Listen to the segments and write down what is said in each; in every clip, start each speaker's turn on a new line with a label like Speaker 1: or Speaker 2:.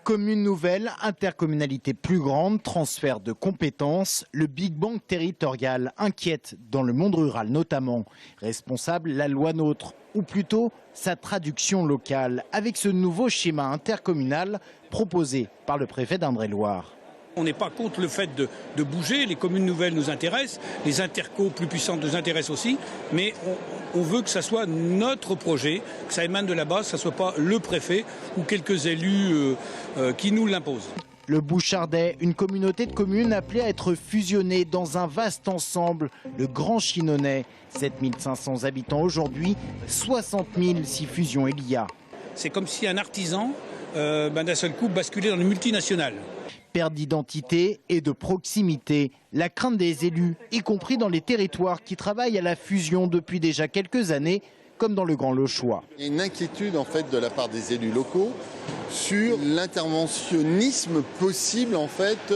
Speaker 1: Commune nouvelle, intercommunalité plus grande, transfert de compétences, le Big Bang territorial inquiète dans le monde rural notamment. Responsable, la loi NOTRe, ou plutôt sa traduction locale, avec ce nouveau schéma intercommunal proposé par le préfet d'Indre-et-Loire.
Speaker 2: On n'est pas contre le fait de bouger, les communes nouvelles nous intéressent, les intercos plus puissantes nous intéressent aussi, mais on veut que ça soit notre projet, que ça émane de la base, que ça ne soit pas le préfet ou quelques élus qui nous l'imposent.
Speaker 1: Le Bouchardais, une communauté de communes appelée à être fusionnée dans un vaste ensemble, le Grand Chinonnais. 7500 habitants aujourd'hui, 60 000 si fusion il y a.
Speaker 2: C'est comme si un artisan, d'un seul coup, basculait dans une multinationale.
Speaker 1: Perte d'identité et de proximité, la crainte des élus, y compris dans les territoires qui travaillent à la fusion depuis déjà quelques années, comme dans le Grand Lochois.
Speaker 3: Il y a une inquiétude en fait de la part des élus locaux sur l'interventionnisme possible en fait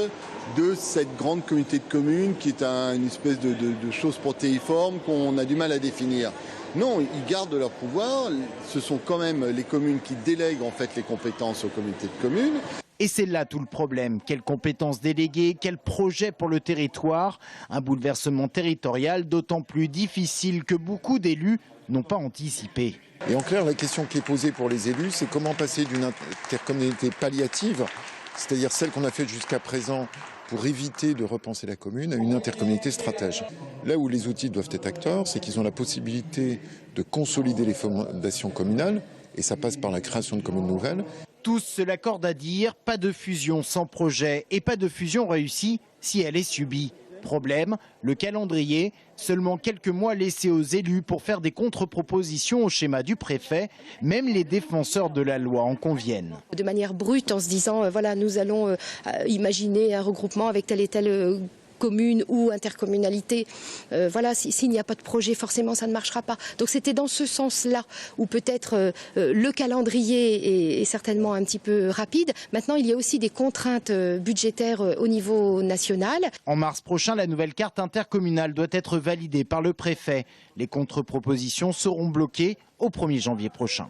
Speaker 3: de cette grande communauté de communes qui est une espèce de chose protéiforme qu'on a du mal à définir. Non, ils gardent leur pouvoir. Ce sont quand même les communes qui délèguent en fait les compétences aux communautés de communes.
Speaker 1: Et c'est là tout le problème. Quelles compétences déléguées, quel projet pour le territoire? Un bouleversement territorial d'autant plus difficile que beaucoup d'élus n'ont pas anticipé.
Speaker 4: Et en clair, la question qui est posée pour les élus, c'est comment passer d'une intercommunalité palliative, c'est-à-dire celle qu'on a faite jusqu'à présent pour éviter de repenser la commune, à une intercommunalité stratège. Là où les outils doivent être acteurs, c'est qu'ils ont la possibilité de consolider les fondations communales, et ça passe par la création de communes nouvelles.
Speaker 1: Tous se l'accordent à dire, pas de fusion sans projet et pas de fusion réussie si elle est subie. Problème, le calendrier, seulement quelques mois laissés aux élus pour faire des contre-propositions au schéma du préfet, même les défenseurs de la loi en conviennent.
Speaker 5: De manière brute en se disant, voilà, nous allons imaginer un regroupement avec telle et telle commune ou intercommunalité, voilà, s'il n'y a pas de projet, forcément ça ne marchera pas. Donc c'était dans ce sens-là où peut-être le calendrier est certainement un petit peu rapide. Maintenant, il y a aussi des contraintes budgétaires au niveau national.
Speaker 1: En mars prochain, la nouvelle carte intercommunale doit être validée par le préfet. Les contre-propositions seront bloquées au 1er janvier prochain.